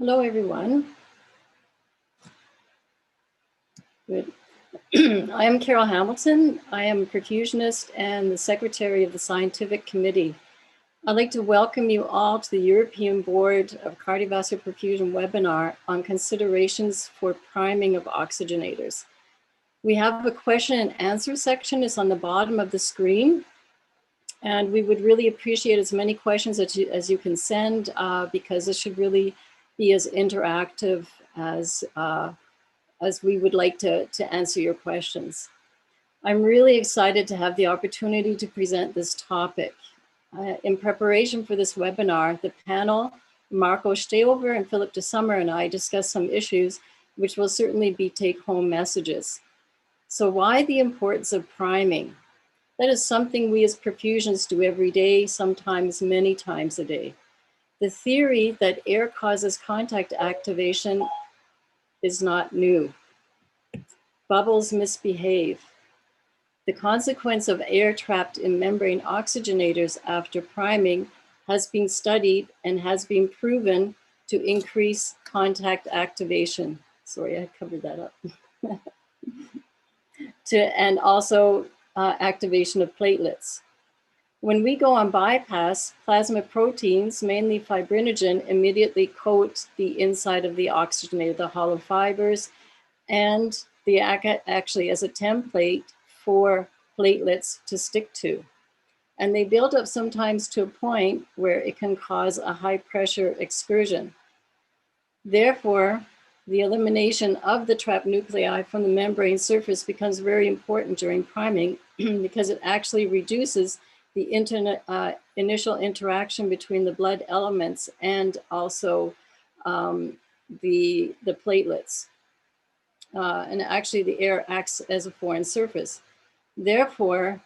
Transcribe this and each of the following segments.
Hello, everyone. Good. I am Carol Hamilton. I am a perfusionist and the secretary of the scientific committee. I'd like to welcome you all to the European Board of Cardiovascular Perfusion webinar on considerations for priming of oxygenators. We have a question and answer section. It's on the bottom of the screen. And we would really appreciate as many questions as you can send because this should really be as interactive as we would like to answer your questions. I'm really excited to have the opportunity to present this topic. In preparation for this webinar, the panel, Marco Steover and Philip de Summer and I discussed some issues which will certainly be take-home messages. So why the importance of priming? That is something we as perfusionists do every day, sometimes many times a day. The theory that air causes contact activation is not new. Bubbles misbehave. The consequence of air trapped in membrane oxygenators after priming has been studied and has been proven to increase contact activation. Sorry, I covered that up. And also activation of platelets. When we go on bypass, plasma proteins, mainly fibrinogen, immediately coat the inside of the oxygenator, the hollow fibers, and they act actually as a template for platelets to stick to. And they build up sometimes to a point where it can cause a high pressure excursion. Therefore, the elimination of the trapped nuclei from the membrane surface becomes very important during priming because it actually reduces the initial interaction between the blood elements and also the platelets. And actually the air acts as a foreign surface. Therefore,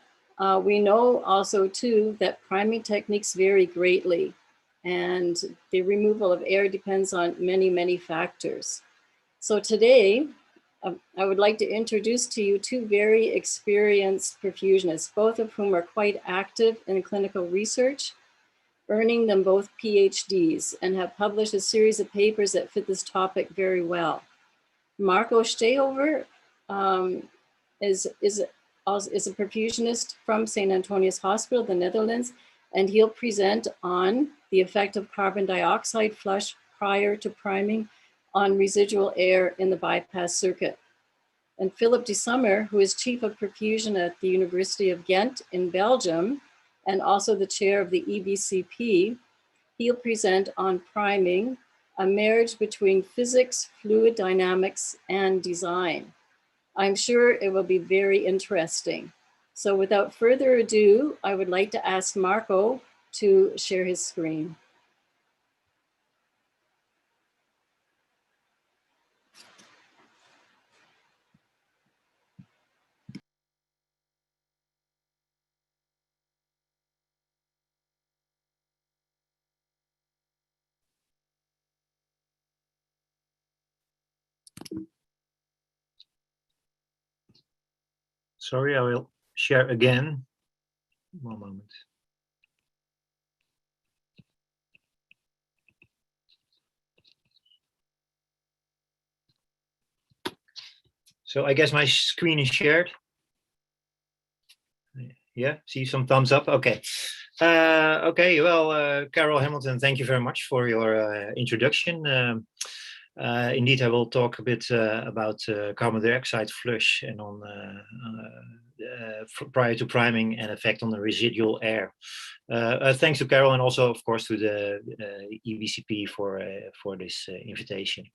we know also too that priming techniques vary greatly and the removal of air depends on many, many factors. So today, I would like to introduce to you two very experienced perfusionists, both of whom are quite active in clinical research, earning them both PhDs and have published a series of papers that fit this topic very well. Marco Steover is a perfusionist from St. Antonius Hospital, the Netherlands, and he'll present on the effect of carbon dioxide flush prior to priming on residual air in the bypass circuit. And Philip de Summer, who is Chief of Perfusion at the University of Ghent in Belgium, and also the chair of the EBCP, he'll present on priming, a marriage between physics, fluid dynamics, and design. I'm sure it will be very interesting. So without further ado, I would like to ask Marco to share his screen. Sorry, I will share again. One moment. So I guess my screen is shared. Yeah, see some thumbs up. Okay. Okay, well, Carol Hamilton, thank you very much for your introduction. Indeed, I will talk a bit about carbon dioxide flush and on prior to priming and effect on the residual air. Thanks to Carol and also, of course, to the EBCP for this invitation.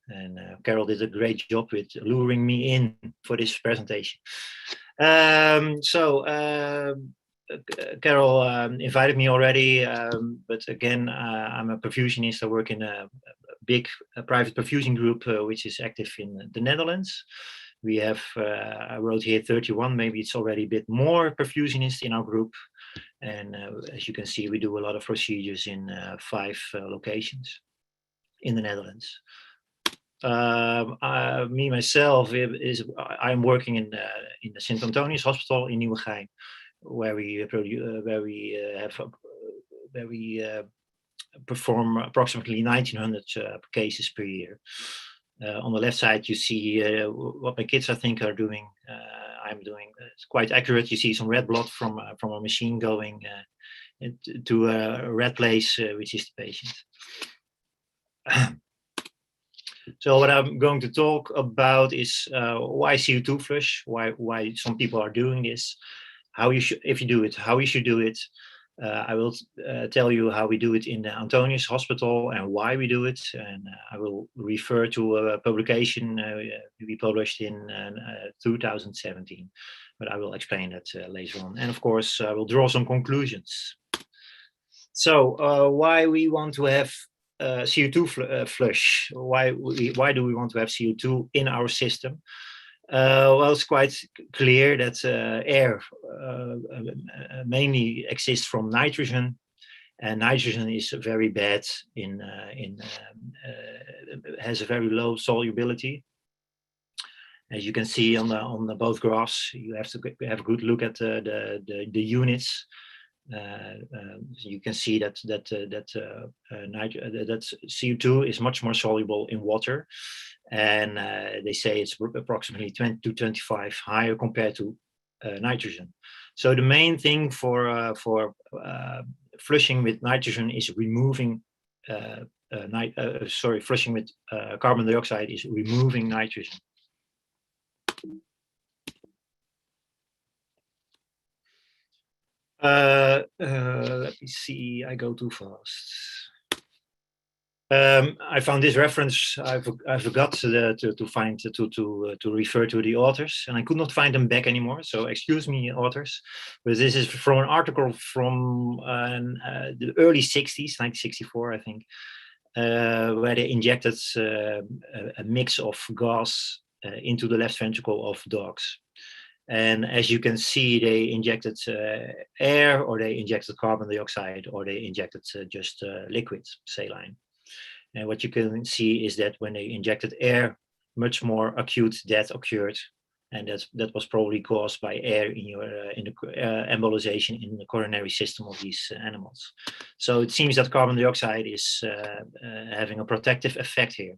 And Carol did a great job with luring me in for this presentation. Carol invited me already, but again, I'm a perfusionist. I work in a big private perfusion group, which is active in the Netherlands. We have, I wrote here 31, maybe it's already a bit more perfusionists in our group. And as you can see, we do a lot of procedures in 5 locations in the Netherlands. Me myself I'm working in the St. Antonius Hospital in Nieuwegein, where we perform approximately 1900 cases per year. On the left side, you see what my kids, I think, are doing. I'm doing. It's quite accurate. You see some red blood from a machine going to a red place, which is the patient. So what I'm going to talk about is why CO2 flush, why some people are doing this, how you should, if you do it, how you should do it. I will tell you how we do it in the Antonius Hospital and why we do it. And I will refer to a publication we published in 2017, but I will explain that later on. And of course, I will draw some conclusions. So why we want to have CO2 flush? Why do we want to have CO2 in our system? Well, it's quite clear that air mainly exists from nitrogen, and nitrogen is very bad has a very low solubility. As you can see on the both graphs, you have to have a good look at the units. You can see that CO2 is much more soluble in water, and they say it's approximately 20 to 25 higher compared to nitrogen. So the main thing for flushing with nitrogen is removing flushing with carbon dioxide is removing nitrogen. Let me see, I go too fast. I found this reference. I forgot to find to refer to the authors, and I could not find them back anymore. So excuse me, authors, but this is from an article from the early '60s, 1964, I think, where they injected a mix of gas into the left ventricle of dogs. And as you can see, they injected air, or they injected carbon dioxide, or they injected just liquid saline. And what you can see is that when they injected air, much more acute death occurred, and that was probably caused by air in the embolization in the coronary system of these animals. So it seems that carbon dioxide is having a protective effect here.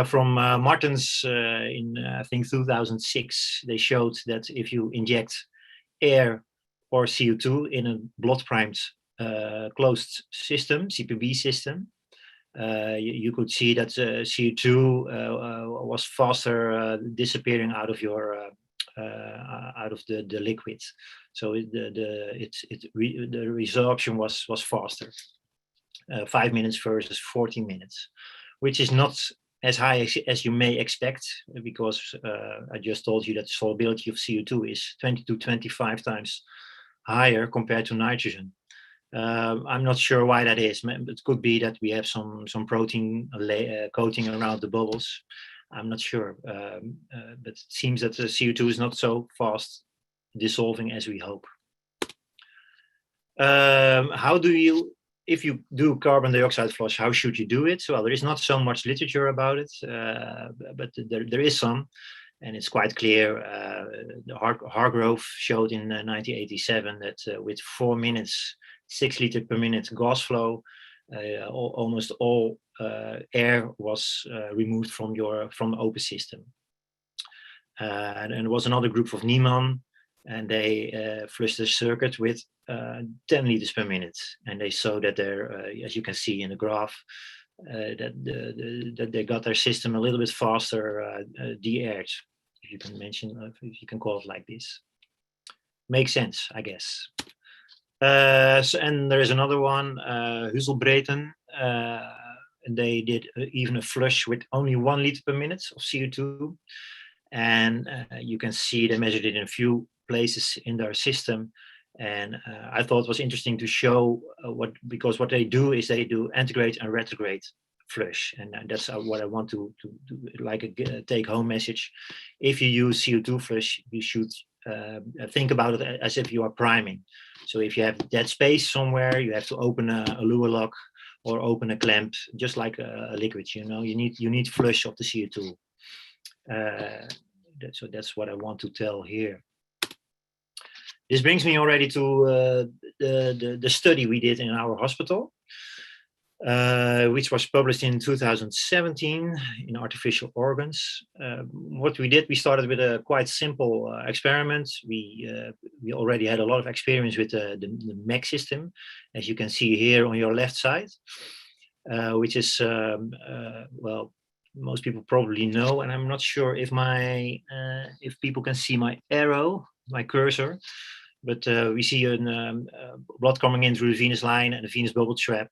From Martens in I think 2006, they showed that if you inject air or CO2 in a blood primed closed system, CPB system, you could see that CO2 was faster disappearing out of your out of the liquid. So the resorption was faster, 5 minutes versus 14 minutes, which is not as high as you may expect, because I just told you that the solubility of CO2 is 20 to 25 times higher compared to nitrogen. I'm not sure why that is. It could be that we have some protein coating around the bubbles. I'm not sure, but it seems that the CO2 is not so fast dissolving as we hope. How do you, if you do carbon dioxide flush, how should you do it? Well, there is not so much literature about it, but there is some, and it's quite clear. Hargrove showed in 1987 that with 4 minutes, 6 liters per minute gas flow, almost all air was removed from the open system. And there was another group of Niemann, and they flushed the circuit with 10 liters per minute, and they saw that there, as you can see in the graph, that they got their system a little bit faster de-aired, if you can if you can call it like this. Makes sense, I guess. And there is another one, Husselbreten, and they did even a flush with only 1 liter per minute of CO2, and you can see they measured it in a few places in their system. And I thought it was interesting to show because what they do is they do antegrade and retrograde flush, and that's what I want to do, like a take-home message. If you use CO2 flush, you should think about it as if you are priming. So if you have dead space somewhere, you have to open a Lua lock or open a clamp, just like a liquid. You need flush of the CO2. So that's what I want to tell here. This brings me already to the study we did in our hospital, which was published in 2017 in Artificial Organs. What we did, we started with a quite simple experiment. We already had a lot of experience with the MEC system, as you can see here on your left side, which is, well, most people probably know, and I'm not sure if if people can see my arrow, my cursor, but we see blood coming in through the venous line and a venous bubble trap,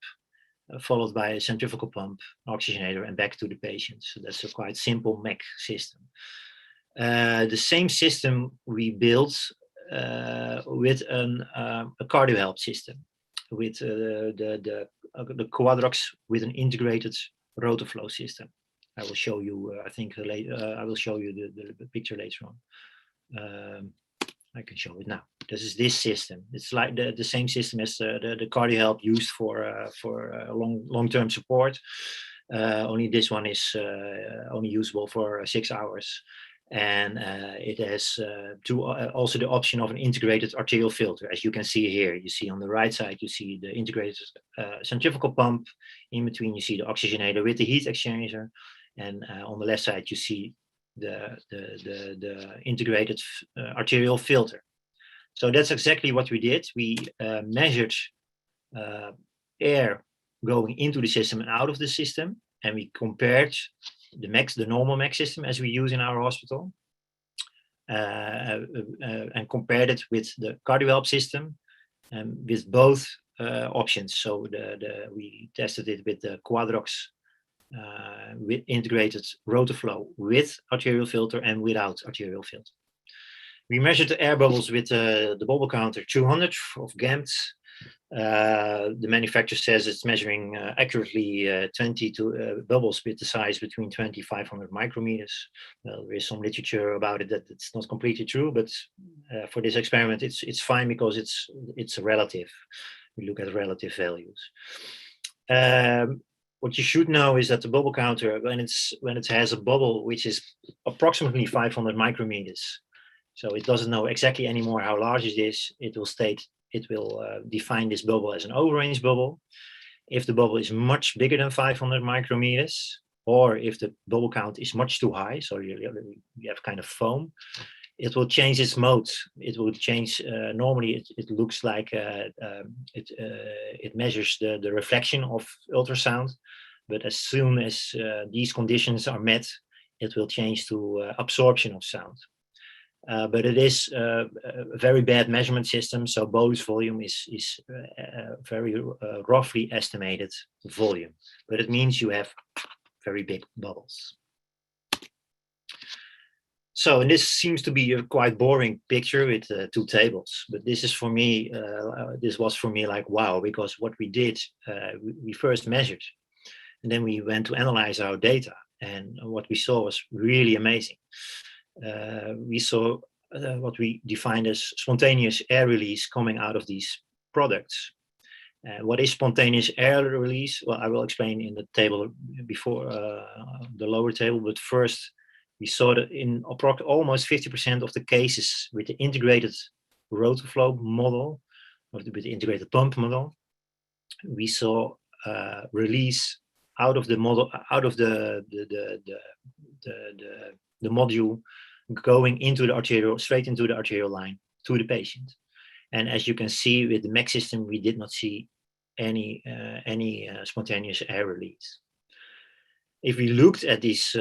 followed by a centrifugal pump, oxygenator, and back to the patient. So that's a quite simple MEC system. The same system we built with a CardioHelp system, with the Quadrox with an integrated rotor flow system. I will show you, I think I will show you the picture later on. I can show it now. This is this system. It's like the same system as the CardioHelp used for long-term support. Only this one is only usable for 6 hours. And it has also the option of an integrated arterial filter. As you can see here, you see on the right side, you see the integrated centrifugal pump. In between, you see the oxygenator with the heat exchanger. And on the left side, you see the integrated arterial filter. So that's exactly what we did. We measured air going into the system and out of the system, and we compared the normal MEC system as we use in our hospital, and compared it with the CardioHelp system, with both options. So we tested it with the Quadrox with integrated rotor flow with arterial filter and without arterial filter. We measured the air bubbles with the bubble counter 200 of GAMT. The manufacturer says it's measuring accurately 22 bubbles with the size between 20 and 500 micrometers. Well, there is some literature about it that it's not completely true, but for this experiment, it's fine because it's relative. We look at relative values. What you should know is that the bubble counter, when it has a bubble which is approximately 500 micrometers, so it doesn't know exactly anymore how large it is, it will define this bubble as an overrange bubble. If the bubble is much bigger than 500 micrometers, or if the bubble count is much too high, so you have kind of foam, it will change its mode. It will change. Normally, it looks like it measures the reflection of ultrasound, but as soon as these conditions are met, it will change to absorption of sound. But it is a very bad measurement system, so bolus volume is very roughly estimated volume, but it means you have very big bubbles. So, and this seems to be a quite boring picture with 2 tables, but this is for me, this was for me like, wow, because what we did, we first measured, and then we went to analyze our data, and what we saw was really amazing. We saw what we defined as spontaneous air release coming out of these products. What is spontaneous air release? Well, I will explain in the table before, the lower table, but first, we saw that in almost 50% of the cases with the integrated rotor flow model, or with the integrated pump model, we saw release out of the model, out of the module, going into the arterial, straight into the arterial line to the patient. And as you can see with the MEC system, we did not see any spontaneous air release. If we looked at these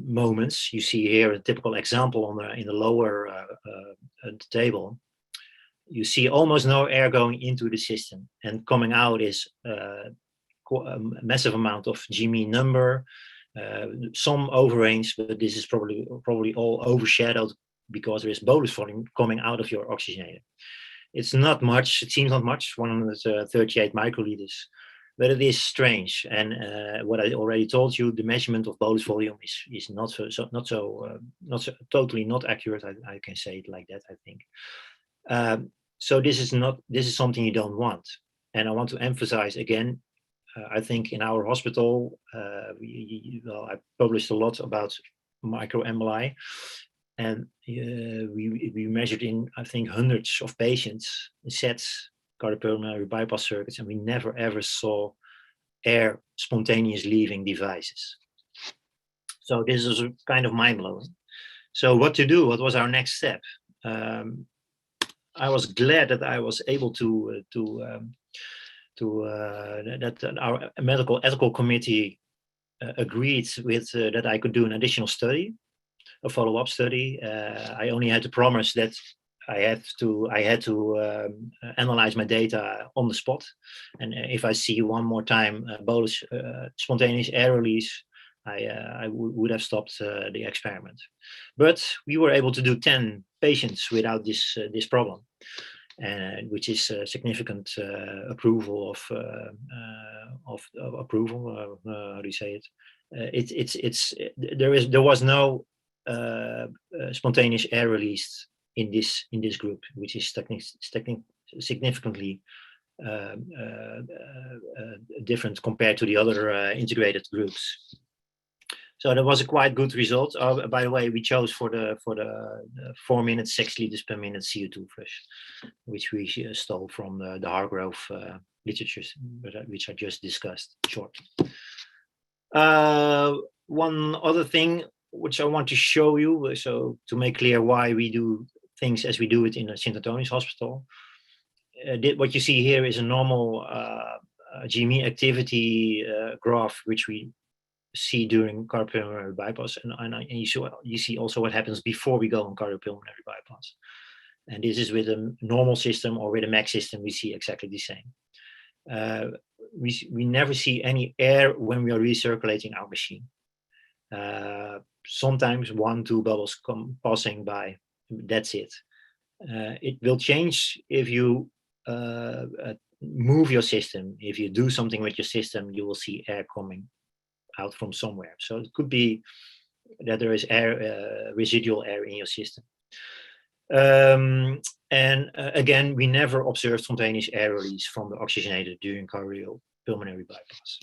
moments, you see here a typical example in the lower table. You see almost no air going into the system, and coming out is a massive amount of G-mean number, some overrange, but this is probably all overshadowed because there is bolus volume coming out of your oxygenator. It's not much, it seems not much, 138 microliters. But it is strange, and what I already told you, the measurement of bolus volume is not totally not accurate. I can say it like that, I think. So this is something you don't want, and I want to emphasize again. I think in our hospital, I published a lot about microemboli, And we measured in, I think, hundreds of patients, sets, cardiopulmonary bypass circuits, and we never ever saw air spontaneous leaving devices. So this is kind of mind-blowing. So what to do? What was our next step? I was glad that I was able that our medical ethical committee agreed with that I could do an additional study, a follow-up study. I only had to promise that I had to analyze my data on the spot, and if I see one more time bolus spontaneous air release, I would have stopped the experiment. But we were able to do 10 patients without this problem, which is a significant approval of approval. How do you say it? There was no spontaneous air release in this group, which is significantly different compared to the other integrated groups. So that was a quite good result. By the way, we chose for the 4 minutes 6 liters per minute CO2 flush, which we stole from the Hargrove literature, which I just discussed shortly. One other thing which I want to show you, so to make clear why we do things as we do it in the St. Antonius Hospital. What you see here is a normal GME activity graph, which we see during cardiopulmonary bypass, and you see also what happens before we go on cardiopulmonary bypass. And this is with a normal system or with a MAC system, we see exactly the same. We never see any air when we are recirculating our machine. Sometimes 1-2 bubbles come passing by, that's it. It will change if you move your system. If you do something with your system, you will see air coming out from somewhere. So it could be that there is air, residual air in your system. And again, we never observed spontaneous air release from the oxygenator during cardiopulmonary bypass.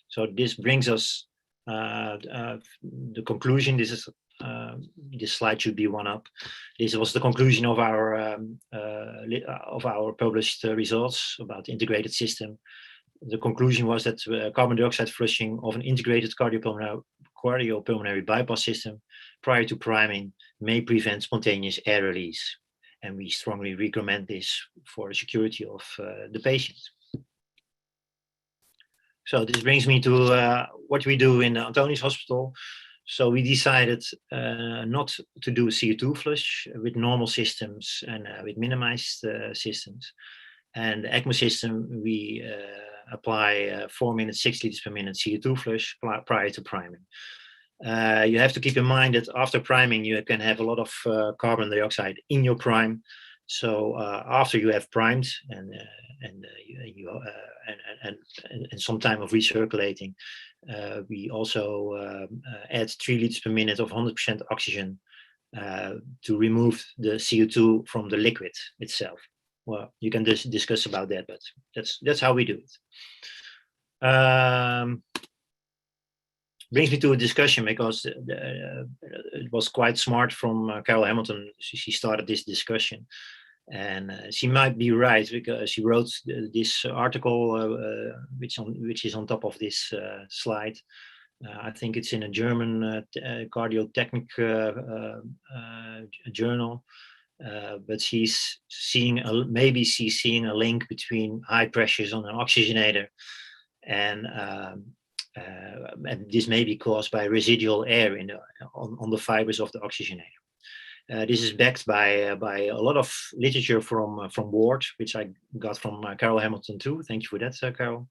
So this brings us the conclusion. This is this slide should be one up. This was the conclusion of our published results about the integrated system. The conclusion was that carbon dioxide flushing of an integrated cardiopulmonary bypass system prior to priming may prevent spontaneous air release. And we strongly recommend this for the security of the patient. So this brings me to what we do in the Antonius Hospital. So we decided not to do CO2 flush with normal systems and with minimized systems. And the ECMO system, we apply 4 minutes 6 liters per minute CO2 flush prior to priming. You have to keep in mind that after priming, you can have a lot of carbon dioxide in your prime. So after you have primed and some time of recirculating, we also add 3 liters per minute of 100% oxygen to remove the CO2 from the liquid itself. Well, you can discuss about that, but that's how we do it. Brings me to a discussion because it was quite smart from Carol Hamilton. She started this discussion, and she might be right because she wrote this article, which is on top of this slide. I think it's in a German cardiotechnic journal. But she's seeing maybe she's seeing a link between high pressures on an oxygenator and this may be caused by residual air on the fibers of the oxygenator. This is backed by a lot of literature from Ward, which I got from Carol Hamilton too. Thank you for that, Carol.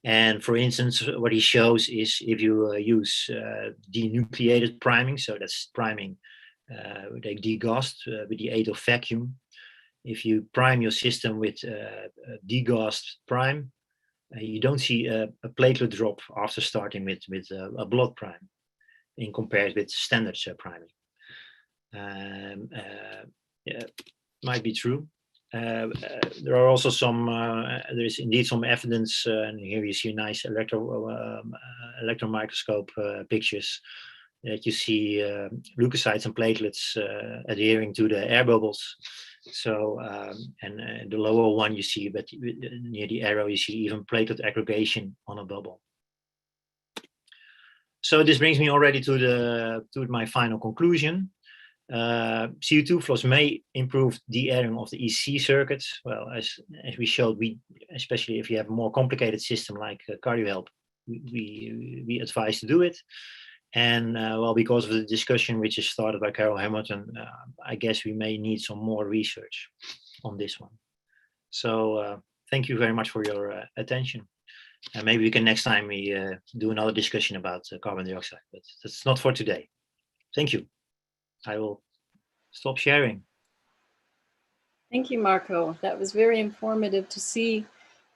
And for instance, what he shows is if you use denucleated priming, so that's priming they degassed with the aid of vacuum. If you prime your system with degassed prime, you don't see a platelet drop after starting with a blood prime in compared with standard priming. Yeah, might be true. There are also some, there is indeed some evidence, and here you see nice electron microscope pictures that you see leukocytes and platelets adhering to the air bubbles. So, and the lower one you see, but near the arrow you see even platelet aggregation on a bubble. So this brings me already to my final conclusion. CO2 flush may improve de-airing of the EC circuits. Well, as we showed, especially if you have a more complicated system like CardioHelp, we advise to do it. And well, because of the discussion which is started by Carol Hamilton, I guess we may need some more research on this one. So thank you very much for your attention. And maybe we can next time we do another discussion about carbon dioxide, but that's not for today. Thank you. I will stop sharing. Thank you, Marco. That was very informative to see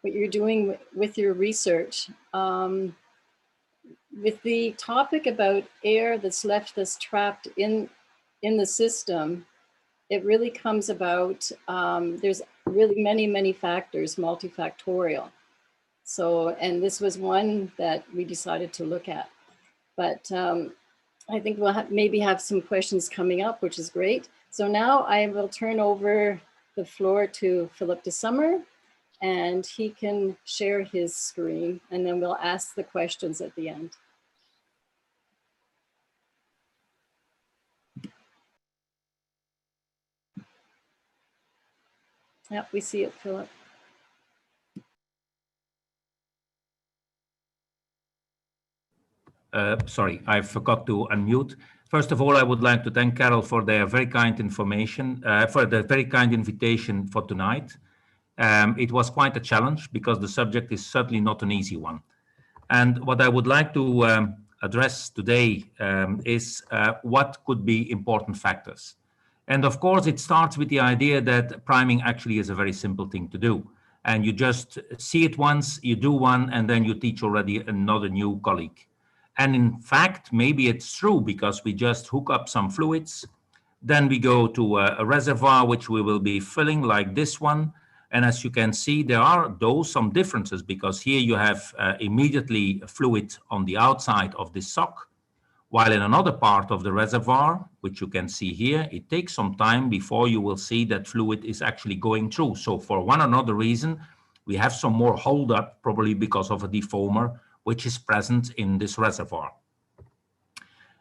what you're doing with your research. With the topic about air that's left us trapped in the system, it really comes about, there's really many factors, multifactorial. So, and this was one that we decided to look at. But I think we'll maybe have some questions coming up, which is great. So now I will turn over the floor to Philip de Summer, and he can share his screen, and then we'll ask the questions at the end. Yep, we see it, Philip. Sorry, I forgot to unmute. First of all, I would like to thank Carol for their very kind information, for the very kind invitation for tonight. It was quite a challenge because the subject is certainly not an easy one. And what I would like to address today is what could be important factors. And of course, it starts with the idea that priming actually is a very simple thing to do. And you just see it once, you do one, and then you teach already another new colleague. And in fact, maybe it's true because we just hook up some fluids, then we go to a reservoir which we will be filling like this one. And as you can see, there are some differences because here you have immediately fluid on the outside of this sock, while in another part of the reservoir, which you can see here, it takes some time before you will see that fluid is actually going through. So for one or another reason, we have some more hold up, probably because of a defoamer, which is present in this reservoir.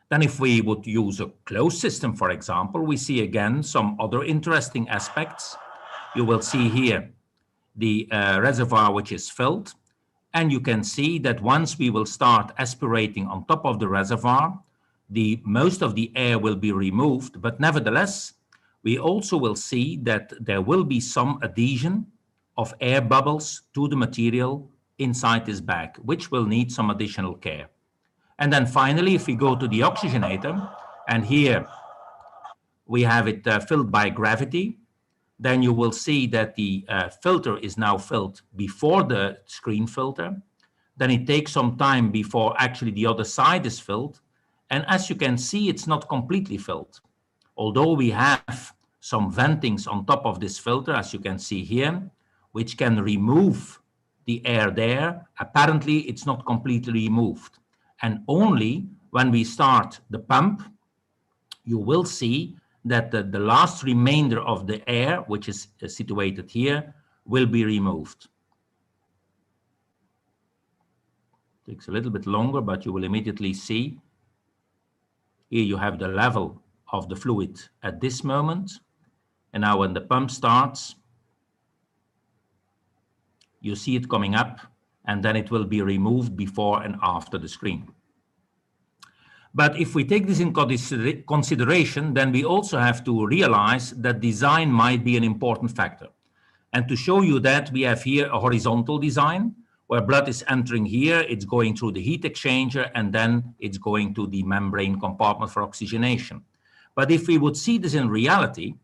Then if we would use a closed system, for example, we see again some other interesting aspects. You will see here the reservoir which is filled, and you can see that once we will start aspirating on top of the reservoir, most of the air will be removed, but nevertheless, we also will see that there will be some adhesion of air bubbles to the material inside this bag, which will need some additional care. And then finally, if we go to the oxygenator, and here we have it filled by gravity, then you will see that the filter is now filled before the screen filter. Then it takes some time before actually the other side is filled. And as you can see, it's not completely filled. Although we have some ventings on top of this filter, as you can see here, which can remove the air there, apparently it's not completely removed. And only when we start the pump, you will see that the last remainder of the air, which is situated here, will be removed. Takes a little bit longer, but you will immediately see. Here you have the level of the fluid at this moment. And now when the pump starts, you see it coming up, and then it will be removed before and after the screen. But if we take this in consideration, then we also have to realize that design might be an important factor. And to show you that, we have here a horizontal design where blood is entering here, it's going through the heat exchanger, and then it's going to the membrane compartment for oxygenation. But if we would see this in reality,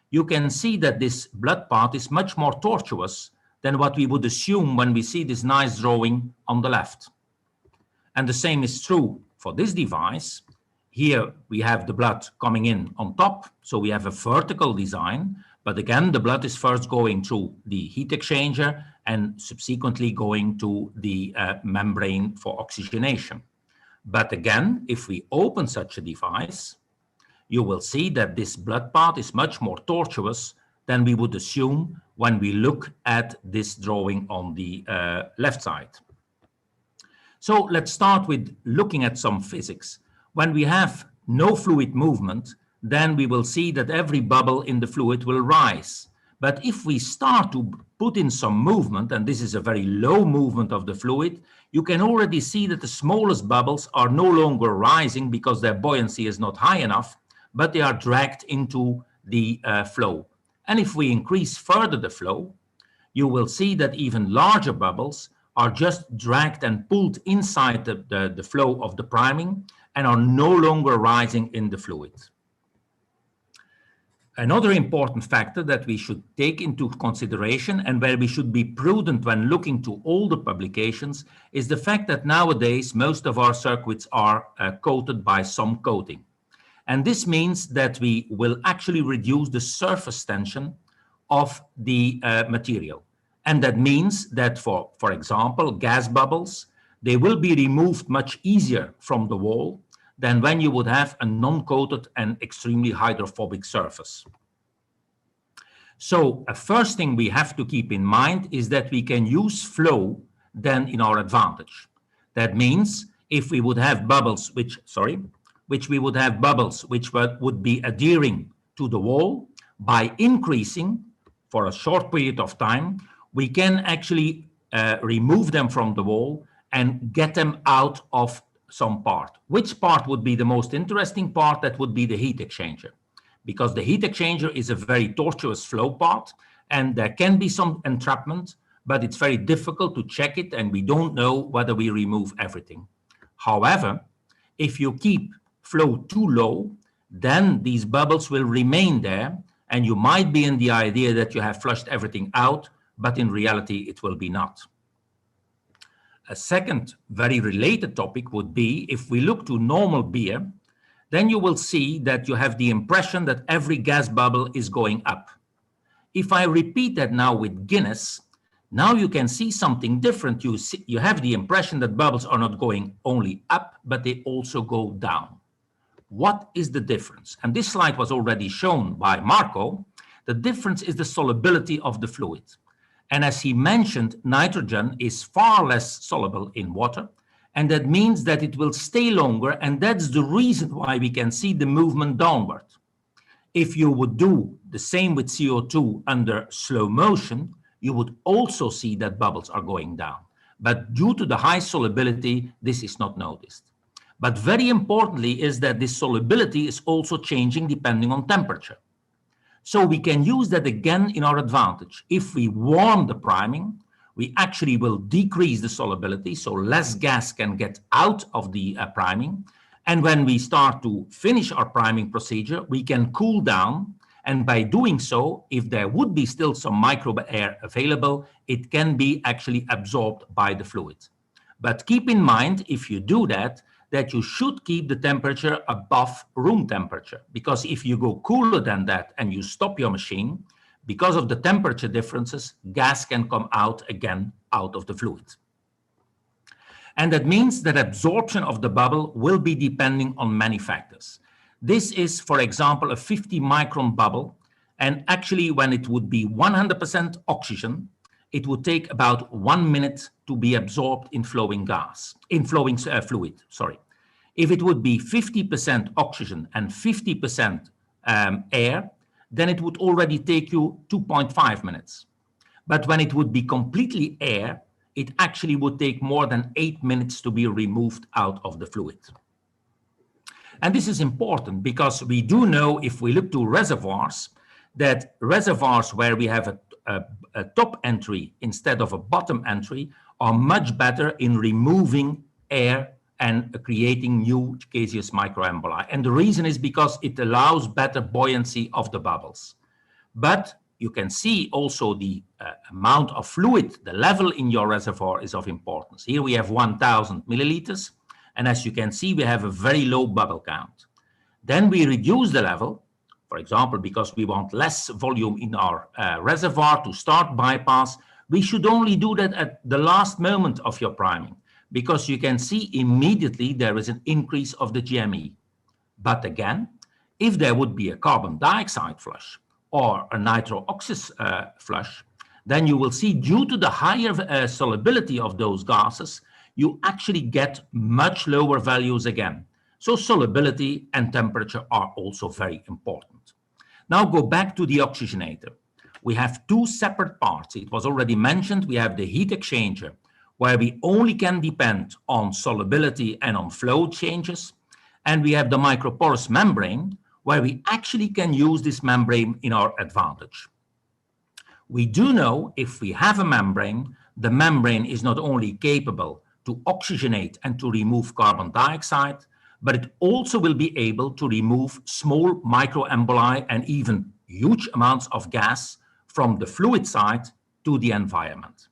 you can see that this blood part is much more tortuous than what we would assume when we see this nice drawing on the left. And the same is true for this device. Here we have the blood coming in on top, so we have a vertical design, but again, the blood is first going through the heat exchanger and subsequently going to the membrane for oxygenation. But again, if we open such a device, you will see that this blood path is much more tortuous than we would assume when we look at this drawing on the left side. So let's start with looking at some physics. When we have no fluid movement, then we will see that every bubble in the fluid will rise. But if we start to put in some movement, and this is a very low movement of the fluid, you can already see that the smallest bubbles are no longer rising because their buoyancy is not high enough, but they are dragged into the flow. And if we increase further the flow, you will see that even larger bubbles are just dragged and pulled inside the flow of the priming and are no longer rising in the fluid. Another important factor that we should take into consideration and where we should be prudent when looking to all the publications is the fact that nowadays most of our circuits are coated by some coating. And this means that we will actually reduce the surface tension of the material. And that means that for example, gas bubbles, they will be removed much easier from the wall than when you would have a non-coated and extremely hydrophobic surface. So a first thing we have to keep in mind is that we can use flow then in our advantage. That means if we would have bubbles which would be adhering to the wall, by increasing for a short period of time, we can actually remove them from the wall and get them out of some part. Which part would be the most interesting part? That would be the heat exchanger, because the heat exchanger is a very tortuous flow path and there can be some entrapment, but it's very difficult to check it and we don't know whether we remove everything. However, if you keep flow too low, then these bubbles will remain there and you might be in the idea that you have flushed everything out, but in reality it will be not. A second very related topic would be if we look to normal beer, then you will see that you have the impression that every gas bubble is going up. If I repeat that now with Guinness, now you can see something different. You have the impression that bubbles are not going only up, but they also go down. What is the difference? And this slide was already shown by Marco. The difference is the solubility of the fluid. And as he mentioned, nitrogen is far less soluble in water. And that means that it will stay longer. And that's the reason why we can see the movement downward. If you would do the same with CO2 under slow motion, you would also see that bubbles are going down. But due to the high solubility, this is not noticed. But very importantly is that this solubility is also changing depending on temperature. So we can use that again in our advantage. If we warm the priming, we actually will decrease the solubility, so less gas can get out of the priming. And when we start to finish our priming procedure, we can cool down. And by doing so, if there would be still some microbe air available, it can be actually absorbed by the fluid. But keep in mind, if you do that you should keep the temperature above room temperature. Because if you go cooler than that and you stop your machine, because of the temperature differences, gas can come out again out of the fluid. And that means that absorption of the bubble will be depending on many factors. This is, for example, a 50 micron bubble. And actually, when it would be 100% oxygen, it would take about 1 minute to be absorbed in flowing fluid. If it would be 50% oxygen and 50% air, then it would already take you 2.5 minutes. But when it would be completely air, it actually would take more than 8 minutes to be removed out of the fluid. And this is important because we do know, if we look to reservoirs, that reservoirs where we have a top entry instead of a bottom entry are much better in removing air and creating new gaseous microemboli. And the reason is because it allows better buoyancy of the bubbles. But you can see also the amount of fluid, the level in your reservoir is of importance. Here we have 1000 milliliters. And as you can see, we have a very low bubble count. Then we reduce the level, for example, because we want less volume in our reservoir to start bypass. We should only do that at the last moment of your priming. because you can see immediately there is an increase of the GME. But again, if there would be a carbon dioxide flush or a nitro-oxys flush, then you will see, due to the higher solubility of those gases, you actually get much lower values again. So solubility and temperature are also very important. Now go back to the oxygenator. We have two separate parts. It was already mentioned, we have the heat exchanger, where we only can depend on solubility and on flow changes. And we have the microporous membrane, where we actually can use this membrane in our advantage. We do know if we have a membrane, the membrane is not only capable to oxygenate and to remove carbon dioxide, but it also will be able to remove small microemboli and even huge amounts of gas from the fluid side to the environment.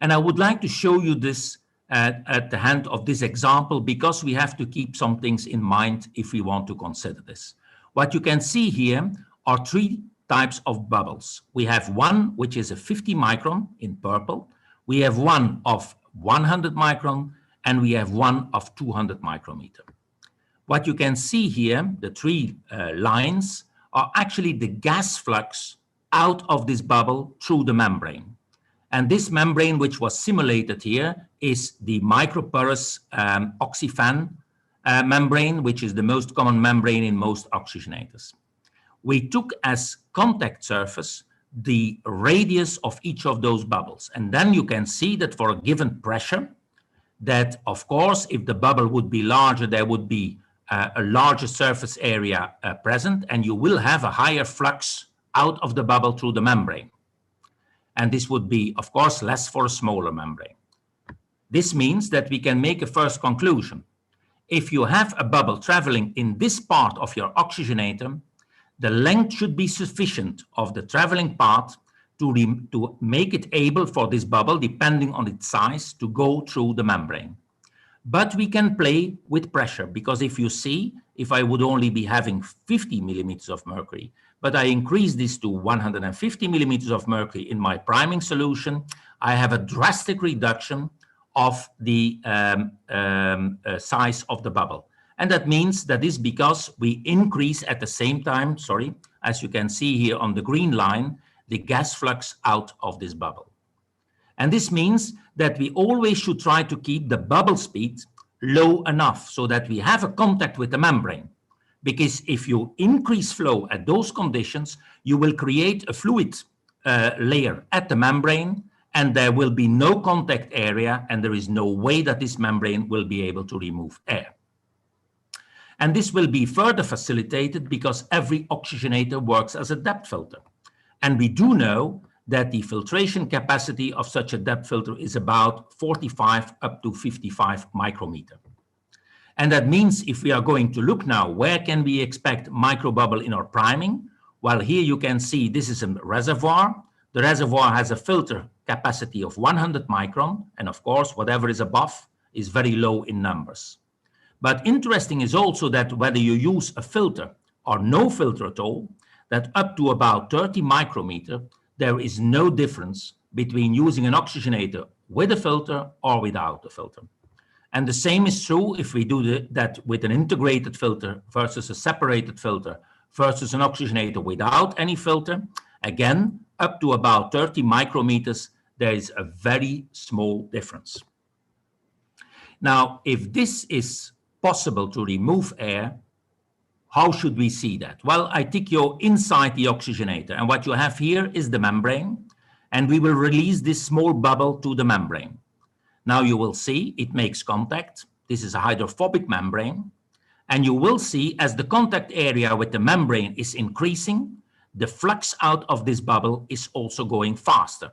And I would like to show you this at the hand of this example, because we have to keep some things in mind if we want to consider this. What you can see here are three types of bubbles. We have one which is a 50 micron in purple, we have one of 100 micron, and we have one of 200 micrometer. What you can see here, the three lines, are actually the gas flux out of this bubble through the membrane. And this membrane, which was simulated here, is the microporous oxyfan membrane, which is the most common membrane in most oxygenators. We took as contact surface the radius of each of those bubbles. And then you can see that for a given pressure, that of course, if the bubble would be larger, there would be a larger surface area present, and you will have a higher flux out of the bubble through the membrane. And this would be, of course, less for a smaller membrane. This means that we can make a first conclusion. If you have a bubble traveling in this part of your oxygenator, the length should be sufficient of the traveling path to make it able for this bubble, depending on its size, to go through the membrane. But we can play with pressure, because if you see, if I would only be having 50 millimeters of mercury, but I increase this to 150 millimeters of mercury in my priming solution, I have a drastic reduction of the size of the bubble. And that means that is because we increase at the same time, as you can see here on the green line, the gas flux out of this bubble. And this means that we always should try to keep the bubble speed low enough so that we have a contact with the membrane. Because if you increase flow at those conditions, you will create a fluid layer at the membrane, and there will be no contact area, and there is no way that this membrane will be able to remove air. And this will be further facilitated because every oxygenator works as a depth filter. And we do know that the filtration capacity of such a depth filter is about 45 up to 55 micrometer. And that means if we are going to look now, where can we expect microbubble in our priming? Well, here you can see this is a reservoir. The reservoir has a filter capacity of 100 micron. And of course, whatever is above is very low in numbers. But interesting is also that whether you use a filter or no filter at all, that up to about 30 micrometer, there is no difference between using an oxygenator with a filter or without a filter. And the same is true if we do that with an integrated filter versus a separated filter versus an oxygenator without any filter. Again, up to about 30 micrometers, there is a very small difference. Now, if this is possible to remove air, how should we see that? Well, I take you inside the oxygenator, and what you have here is the membrane, and we will release this small bubble to the membrane. Now you will see it makes contact. This is a hydrophobic membrane, and you will see as the contact area with the membrane is increasing, the flux out of this bubble is also going faster.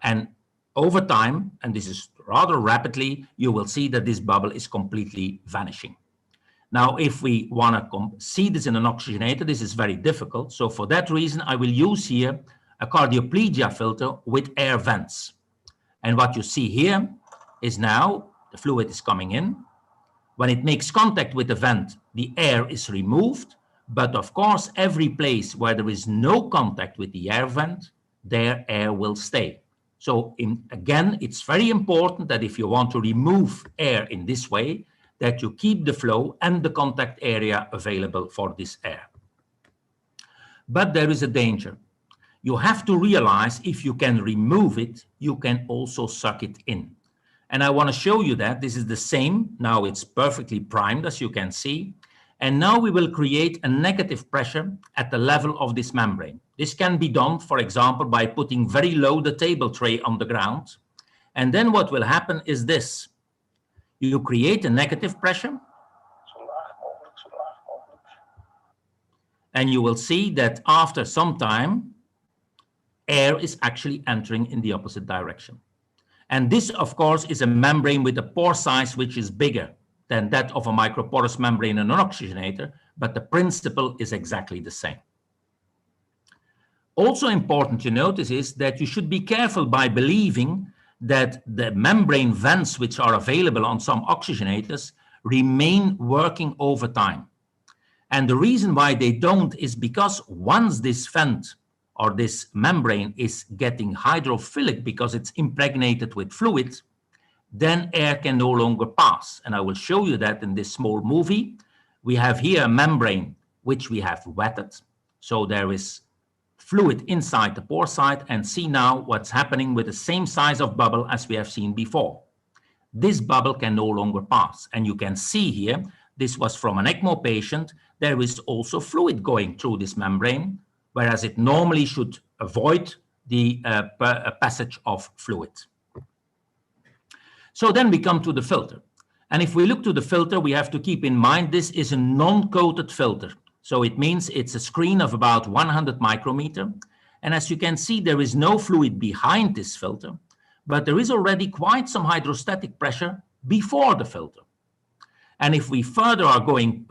And over time, and this is rather rapidly, you will see that this bubble is completely vanishing. Now, if we want to see this in an oxygenator, this is very difficult. So for that reason, I will use here a Cardioplegia filter with air vents. And what you see here is now the fluid is coming in. When it makes contact with the vent, the air is removed. But of course, every place where there is no contact with the air vent, there air will stay. So again, it's very important that if you want to remove air in this way, that you keep the flow and the contact area available for this air. But there is a danger. You have to realize if you can remove it, you can also suck it in. And I want to show you that this is the same. Now it's perfectly primed, as you can see. And now we will create a negative pressure at the level of this membrane. This can be done, for example, by putting very low the table tray on the ground. And then what will happen is this. You create a negative pressure. And you will see that after some time, air is actually entering in the opposite direction. And this, of course, is a membrane with a pore size which is bigger than that of a microporous membrane in an oxygenator, but the principle is exactly the same. Also important to notice is that you should be careful by believing that the membrane vents which are available on some oxygenators remain working over time. And the reason why they don't is because once this vent or this membrane is getting hydrophilic because it's impregnated with fluid, then air can no longer pass. And I will show you that in this small movie. We have here a membrane which we have wetted. So there is fluid inside the pore side, and see now what's happening with the same size of bubble as we have seen before. This bubble can no longer pass. And you can see here, this was from an ECMO patient. There is also fluid going through this membrane, whereas it normally should avoid the passage of fluid. So then we come to the filter. And if we look to the filter, we have to keep in mind this is a non-coated filter. So it means it's a screen of about 100 micrometer. And as you can see, there is no fluid behind this filter, but there is already quite some hydrostatic pressure before the filter. And if we further are going,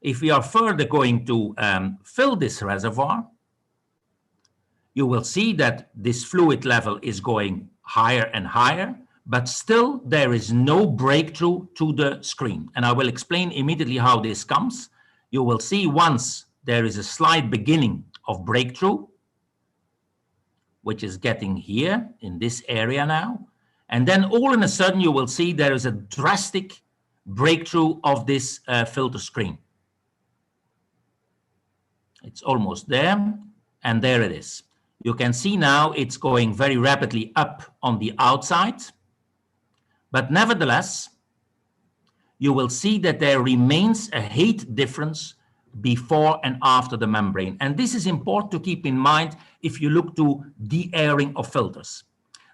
if we are further going to fill this reservoir, you will see that this fluid level is going higher and higher, but still there is no breakthrough to the screen. And I will explain immediately how this comes. You will see once there is a slight beginning of breakthrough, which is getting here in this area now. And then all in a sudden, you will see there is a drastic breakthrough of this filter screen. It's almost there, and there it is. You can see now it's going very rapidly up on the outside. But nevertheless, you will see that there remains a height difference before and after the membrane. And this is important to keep in mind if you look to de-airing of filters.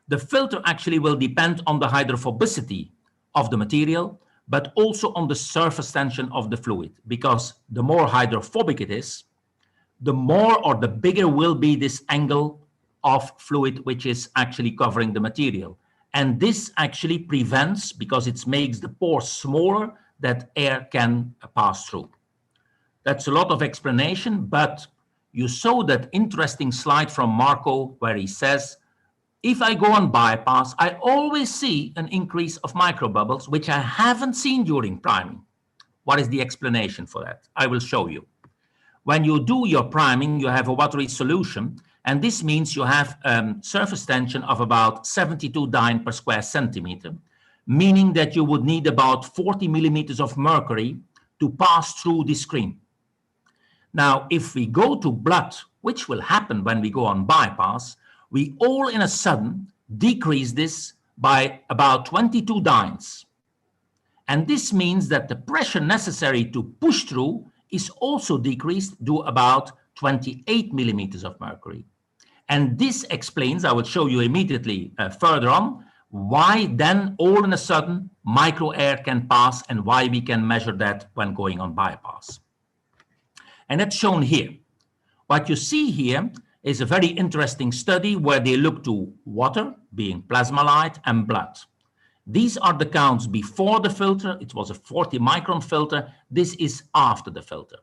The filter actually will depend on the hydrophobicity of the material, but also on the surface tension of the fluid, because the more hydrophobic it is, the more or the bigger will be this angle of fluid which is actually covering the material. And this actually prevents, because it makes the pore smaller, that air can pass through. That's a lot of explanation, but you saw that interesting slide from Marco where he says, if I go on bypass, I always see an increase of microbubbles, which I haven't seen during priming. What is the explanation for that? I will show you. When you do your priming, you have a watery solution, and this means you have surface tension of about 72 dyne per square centimeter, meaning that you would need about 40 millimeters of mercury to pass through the screen. Now, if we go to blood, which will happen when we go on bypass, we all in a sudden decrease this by about 22 dynes. And this means that the pressure necessary to push through is also decreased to about 28 millimeters of mercury. And this explains, I will show you immediately further on, why then all in a sudden micro air can pass and why we can measure that when going on bypass. And that's shown here. What you see here is a very interesting study where they look to water, being plasma light, and blood. These are the counts before the filter. It was a 40 micron filter. This is after the filter.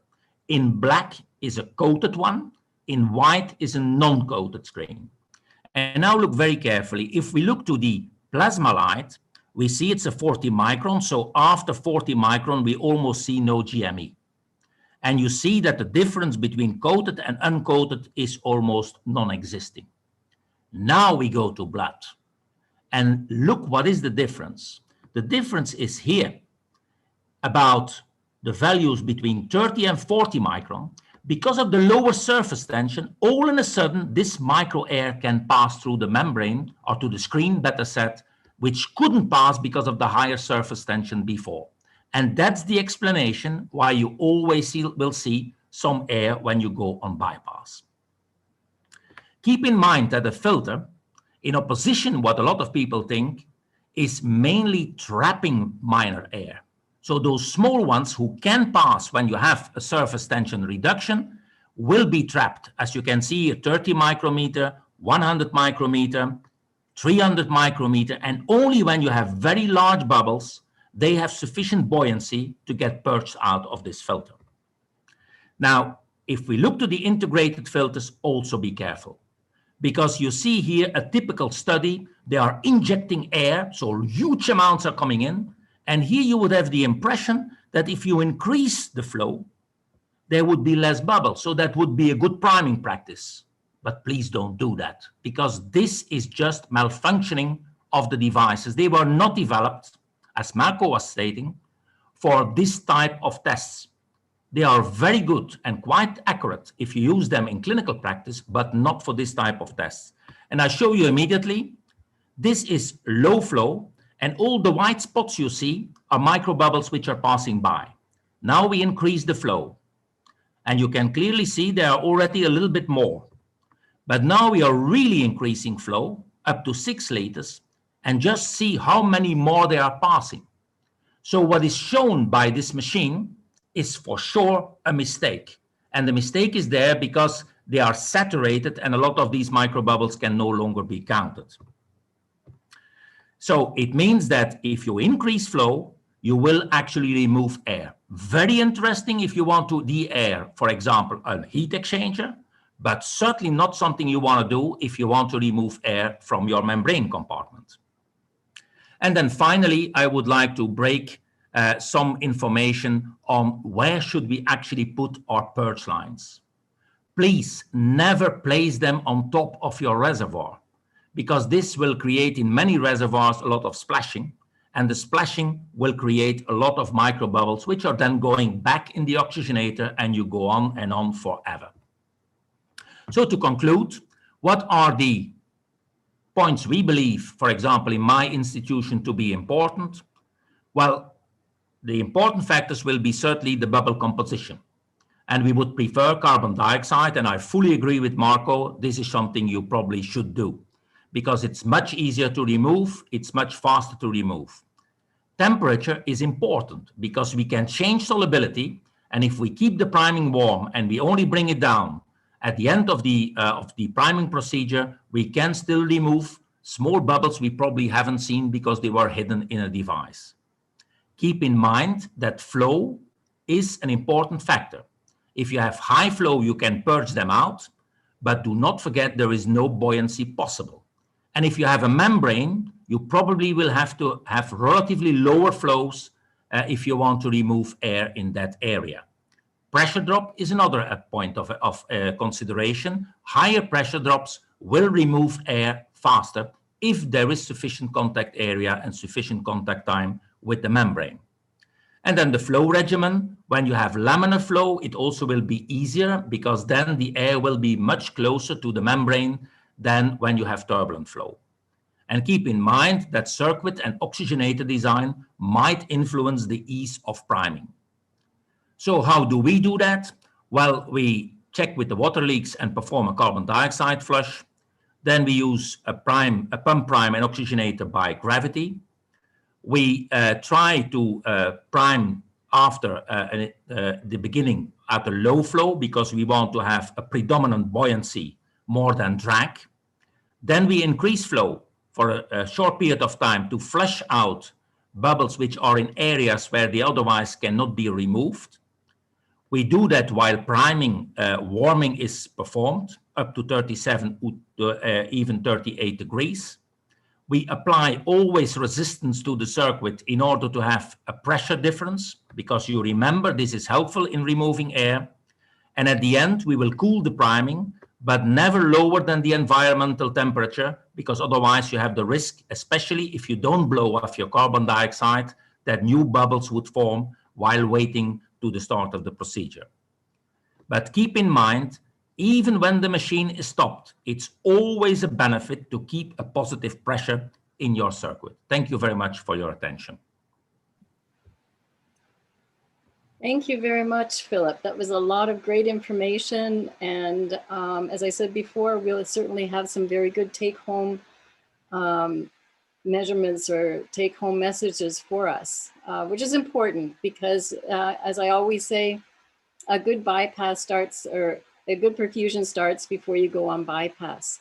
In black is a coated one. In white is a non-coated screen. And now look very carefully. If we look to the plasma light, we see it's a 40 micron. So after 40 micron, we almost see no GME. And you see that the difference between coated and uncoated is almost non-existing. Now we go to blood. And look, what is the difference? The difference is here about the values between 30 and 40 micron. Because of the lower surface tension, all in a sudden, this micro air can pass through the membrane, or to the screen, better said, which couldn't pass because of the higher surface tension before. And that's the explanation why you always will see some air when you go on bypass. Keep in mind that a filter, in opposition what a lot of people think, is mainly trapping minor air. So those small ones who can pass when you have a surface tension reduction will be trapped. As you can see, 30 micrometer, 100 micrometer, 300 micrometer, and only when you have very large bubbles, they have sufficient buoyancy to get purged out of this filter. Now, if we look to the integrated filters, also be careful. Because you see here a typical study, they are injecting air, so huge amounts are coming in. And here you would have the impression that if you increase the flow, there would be less bubbles. So that would be a good priming practice. But please don't do that, because this is just malfunctioning of the devices. They were not developed, as Marco was stating, for this type of tests. They are very good and quite accurate if you use them in clinical practice, but not for this type of tests. And I show you immediately, this is low flow, and all the white spots you see are microbubbles which are passing by. Now we increase the flow, and you can clearly see there are already a little bit more. But now we are really increasing flow up to 6 liters, and just see how many more they are passing. So what is shown by this machine is for sure a mistake. And the mistake is there because they are saturated and a lot of these microbubbles can no longer be counted. So it means that if you increase flow, you will actually remove air. Very interesting if you want to de-air, for example, a heat exchanger, but certainly not something you want to do if you want to remove air from your membrane compartment. And then finally, I would like to break some information on where should we actually put our purge lines. Please never place them on top of your reservoir, because this will create in many reservoirs a lot of splashing, and the splashing will create a lot of microbubbles, which are then going back in the oxygenator, and you go on and on forever. So to conclude, what are the points we believe, for example, in my institution to be important? Well, the important factors will be certainly the bubble composition. And we would prefer carbon dioxide, and I fully agree with Marco, this is something you probably should do, because it's much easier to remove, it's much faster to remove. Temperature is important because we can change solubility, and if we keep the priming warm and we only bring it down at the end of the priming procedure, we can still remove small bubbles we probably haven't seen because they were hidden in a device. Keep in mind that flow is an important factor. If you have high flow, you can purge them out, but do not forget there is no buoyancy possible. And if you have a membrane, you probably will have to have relatively lower flows if you want to remove air in that area. Pressure drop is another point of consideration. Higher pressure drops will remove air faster if there is sufficient contact area and sufficient contact time with the membrane. And then the flow regimen, when you have laminar flow, it also will be easier because then the air will be much closer to the membrane than when you have turbulent flow. And keep in mind that circuit and oxygenator design might influence the ease of priming. So how do we do that? Well, we check with the water leaks and perform a carbon dioxide flush. Then we use a pump prime and oxygenator by gravity. We try to prime after the beginning at a low flow because we want to have a predominant buoyancy more than drag. Then we increase flow for a short period of time to flush out bubbles which are in areas where they otherwise cannot be removed. We do that while priming, warming is performed up to 37, even 38 degrees. We apply always resistance to the circuit in order to have a pressure difference, because you remember this is helpful in removing air. And at the end, we will cool the priming but never lower than the environmental temperature, because otherwise you have the risk, especially if you don't blow off your carbon dioxide, that new bubbles would form while waiting to the start of the procedure. But keep in mind, even when the machine is stopped, it's always a benefit to keep a positive pressure in your circuit. Thank you very much for your attention. Thank you very much, Philip. That was a lot of great information. And as I said before, we'll certainly have some very good take-home measurements or take-home messages for us, which is important because, as I always say, a good bypass starts, or a good perfusion starts before you go on bypass.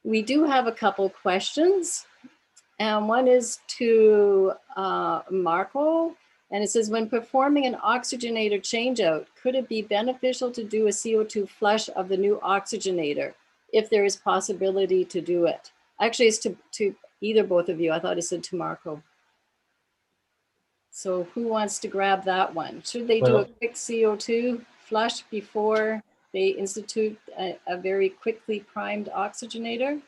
We do have a couple questions, and one is to Marco. And it says, when performing an oxygenator changeout, could it be beneficial to do a CO2 flush of the new oxygenator if there is possibility to do it? Actually, it's to either both of you. I thought it said to Marco. So who wants to grab that one? Should they do a quick CO2 flush before they institute a very quickly primed oxygenator?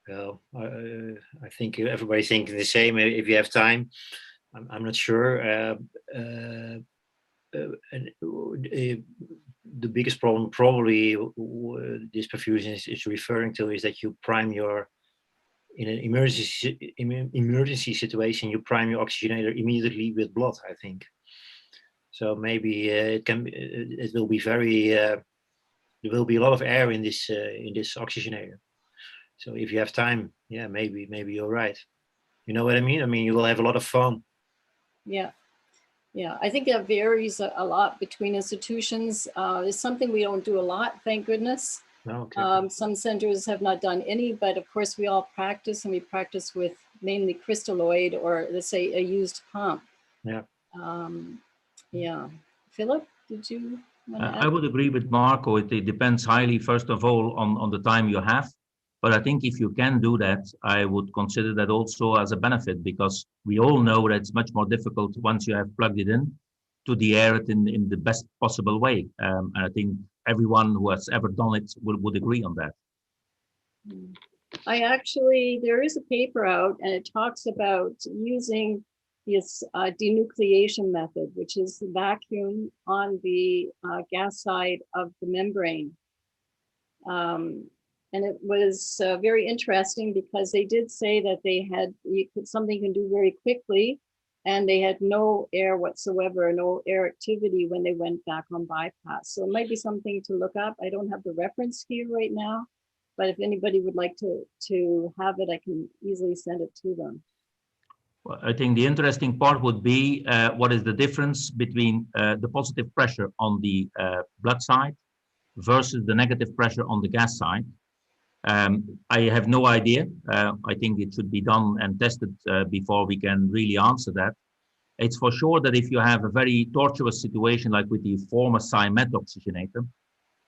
Well, I think everybody's thinking the same. If you have time, I'm not sure. The biggest problem probably this perfusion is referring to is that you prime your, in an emergency situation, you prime your oxygenator immediately with blood, I think. So maybe it will be very, there will be a lot of air in this oxygenator. So if you have time, yeah, maybe you're right. You know what I mean? I mean, you will have a lot of foam. Yeah. Yeah, I think that varies a lot between institutions. It's something we don't do a lot, thank goodness. No, okay. Some centers have not done any, but of course we all practice, and we practice with mainly crystalloid, or let's say a used pump. Yeah. Yeah. Philip, did you want to add? I would agree with Marco. It depends highly, first of all, on the time you have. But I think if you can do that, I would consider that also as a benefit, because we all know that it's much more difficult once you have plugged it in to de-air it in the best possible way. And I think everyone who has ever done it would agree on that. There is a paper out, and it talks about using this denucleation method, which is the vacuum on the gas side of the membrane. And it was very interesting because they did say that they had something you can do very quickly, and they had no air whatsoever, no air activity when they went back on bypass. So it might be something to look up. I don't have the reference here right now, but if anybody would like to have it, I can easily send it to them. Well, I think the interesting part would be what is the difference between the positive pressure on the blood side versus the negative pressure on the gas side. I have no idea. I think it should be done and tested before we can really answer that. It's for sure that if you have a very tortuous situation like with the former Cymet oxygenator,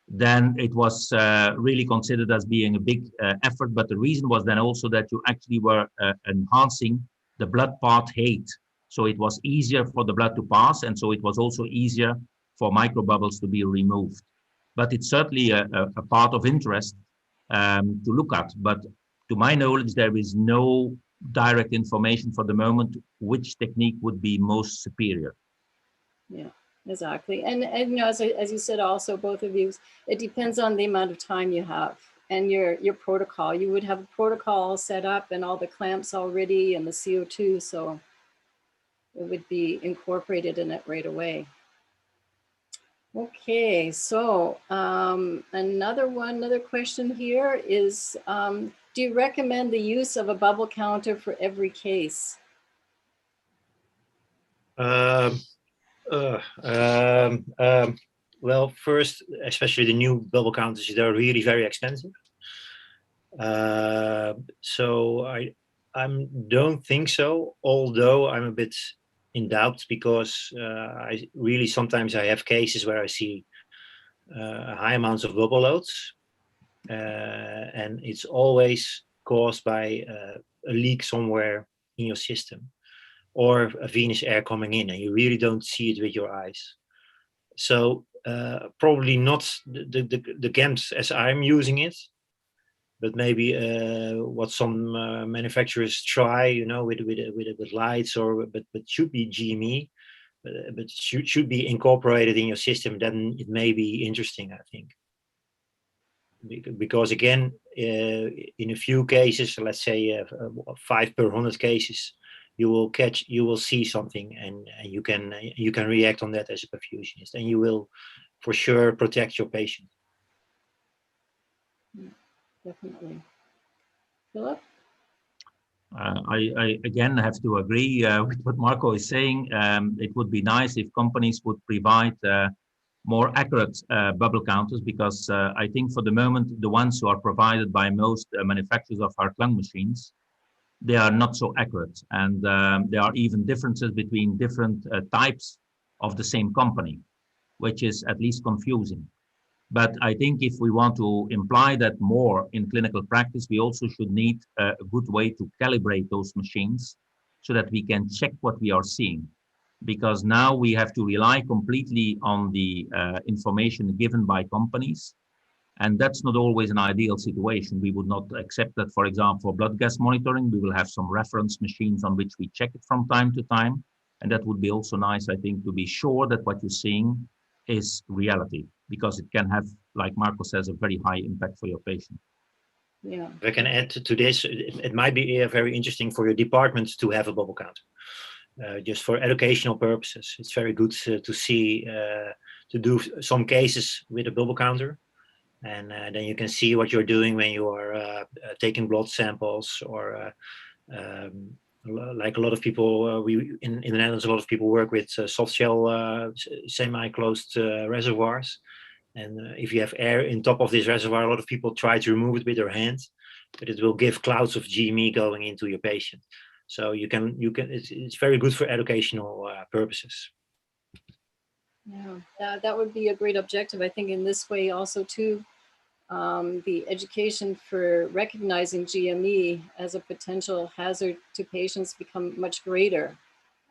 then it was really considered as being a big effort. But the reason was then also that you actually were enhancing the blood part height. So it was easier for the blood to pass, and so it was also easier for microbubbles to be removed. But it's certainly a part of interest to look at, but to my knowledge, there is no direct information for the moment which technique would be most superior. Yeah, exactly. And you know, as you said, also both of you, it depends on the amount of time you have and your protocol. You would have a protocol set up and all the clamps already and the CO2, so it would be incorporated in it right away. Okay, so another question here is, do you recommend the use of a bubble counter for every case? Well, first, especially the new bubble counters, they're really very expensive. So I don't think so, although I'm a bit in doubt, because I really sometimes I have cases where I see high amounts of bubble loads, and it's always caused by a leak somewhere in your system, or a venous air coming in, and you really don't see it with your eyes. So probably not the GAMS as I'm using it, but maybe what some manufacturers try, you know, with lights, or but should be GME, but should be incorporated in your system. Then it may be interesting, I think, because again, in a few cases, let's say 5 per 100 cases, you will see something, and you can react on that as a perfusionist, and you will for sure protect your patient. Definitely. Philip? I again have to agree with what Marco is saying. It would be nice if companies would provide more accurate bubble counters, because I think for the moment, the ones who are provided by most manufacturers of heart lung machines, they are not so accurate. And there are even differences between different types of the same company, which is at least confusing. But I think if we want to imply that more in clinical practice, we also should need a good way to calibrate those machines so that we can check what we are seeing. Because now we have to rely completely on the information given by companies. And that's not always an ideal situation. We would not accept that, for example, for blood gas monitoring, we will have some reference machines on which we check it from time to time. And that would be also nice, I think, to be sure that what you're seeing is reality, because it can have, like Marco says, a very high impact for your patient. Yeah. If I can add to this, it might be very interesting for your department to have a bubble counter, just for educational purposes. It's very good to see, to do some cases with a bubble counter, and then you can see what you're doing when you are taking blood samples, or like a lot of people, we in the Netherlands, a lot of people work with soft shell semi-closed reservoirs. And if you have air in top of this reservoir, a lot of people try to remove it with their hand, but it will give clouds of GME going into your patient. So it's very good for educational purposes. Yeah, that would be a great objective. I think in this way also too, the education for recognizing GME as a potential hazard to patients become much greater.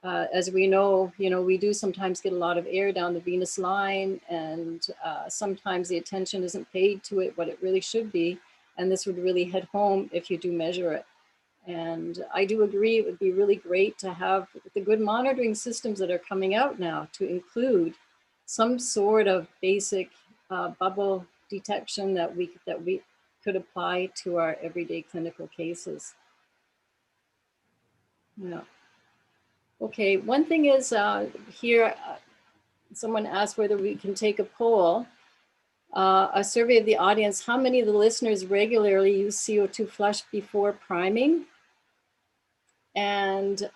As we know, we do sometimes get a lot of air down the venous line, and sometimes the attention isn't paid to it what it really should be. And this would really hit home if you do measure it. And I do agree, it would be really great to have the good monitoring systems that are coming out now to include some sort of basic bubble detection that we could apply to our everyday clinical cases. Yeah. Okay, one thing is here, someone asked whether we can take a poll, a survey of the audience. How many of the listeners regularly use CO2 flush before priming? And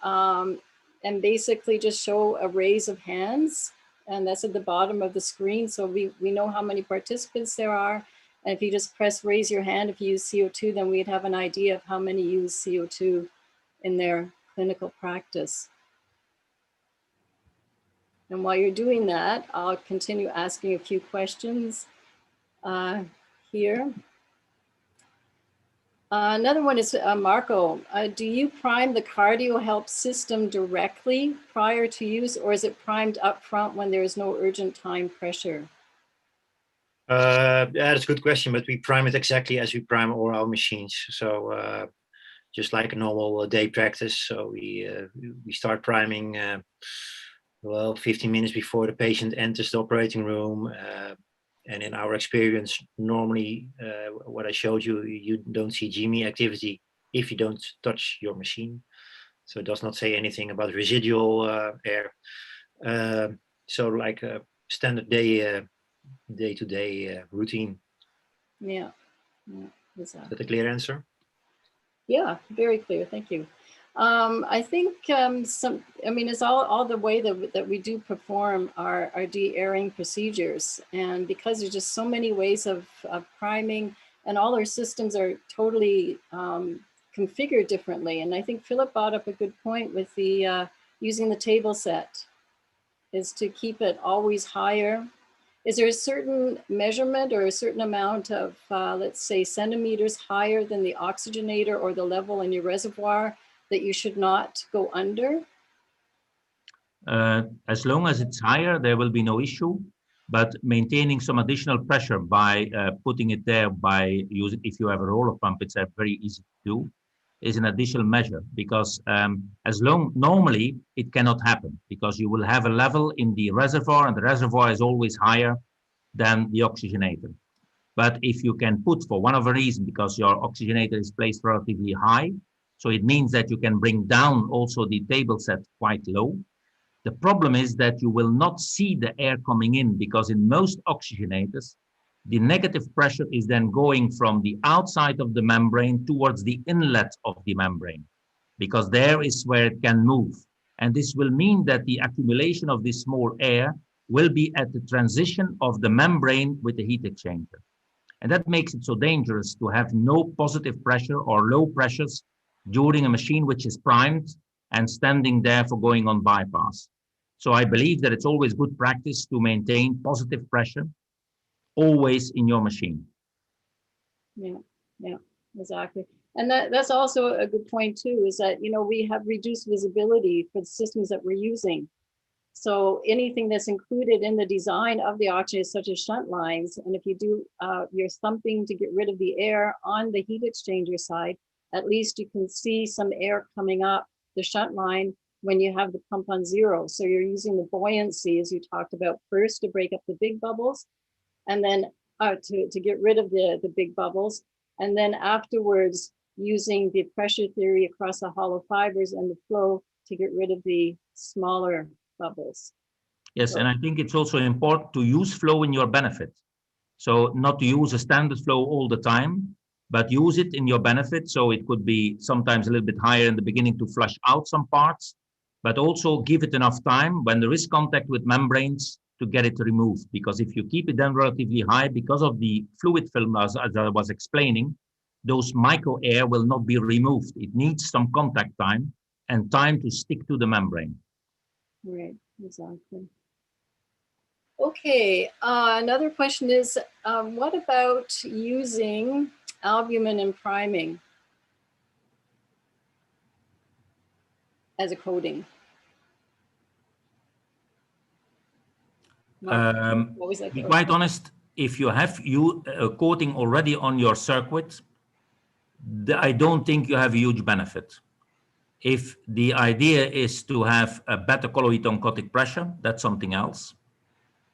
basically just show a raise of hands. And that's at the bottom of the screen. So we know how many participants there are. And if you just press raise your hand, if you use CO2, then we'd have an idea of how many use CO2 in their clinical practice. And while you're doing that, I'll continue asking a few questions here. Another one is, Marco, do you prime the CardioHelp system directly prior to use, or is it primed up front when there is no urgent time pressure? Yeah, that's a good question, but we prime it exactly as we prime all our machines. So just like a normal day practice. So we start priming, well, 15 minutes before the patient enters the operating room. And in our experience, normally, what I showed you, you don't see GME activity if you don't touch your machine. So it does not say anything about residual air. So like a standard day-to-day routine. Yeah. Is that a clear answer? Yeah, very clear. Thank you. I think it's all the way that we do perform our de-airing procedures. And because there's just so many ways of priming, and all our systems are totally configured differently. And I think Philip brought up a good point with the using the table set, is to keep it always higher. Is there a certain measurement or a certain amount of, let's say, centimeters higher than the oxygenator or the level in your reservoir that you should not go under? As long as it's higher, there will be no issue. but maintaining some additional pressure by putting it there by using, if you have a roller pump, it's very easy to do, is an additional measure, because normally it cannot happen, because you will have a level in the reservoir, and the reservoir is always higher than the oxygenator. But if you can put, for one of the reasons, because your oxygenator is placed relatively high, so it means that you can bring down also the table set quite low. The problem is that you will not see the air coming in, because in most oxygenators, the negative pressure is then going from the outside of the membrane towards the inlet of the membrane, because there is where it can move. And this will mean that the accumulation of this small air will be at the transition of the membrane with the heat exchanger. And that makes it so dangerous to have no positive pressure or low pressures during a machine which is primed and standing there for going on bypass. So I believe that it's always good practice to maintain positive pressure always in your machine. Yeah, exactly. And that's also a good point too, is that, you know, we have reduced visibility for the systems that we're using. So anything that's included in the design of the oxygenator, such as shunt lines, and if you do your thumping to get rid of the air on the heat exchanger side, at least you can see some air coming up the shunt line when you have the pump on zero. So you're using the buoyancy, as you talked about, first to break up the big bubbles, and then to get rid of the big bubbles. And then afterwards, using the pressure theory across the hollow fibers and the flow to get rid of the smaller bubbles. Yes, and I think it's also important to use flow in your benefit. So not to use a standard flow all the time, but use it in your benefit. So it could be sometimes a little bit higher in the beginning to flush out some parts, but also give it enough time when there is contact with membranes to get it removed. Because if you keep it then relatively high, because of the fluid film, as I was explaining, those micro air will not be removed. It needs some contact time and time to stick to the membrane. Right, exactly. Okay, another question is, what about using albumin and priming as a coating? To be quite honest, if you have a coating already on your circuit, I don't think you have a huge benefit. If the idea is to have a better colloid oncotic pressure, that's something else.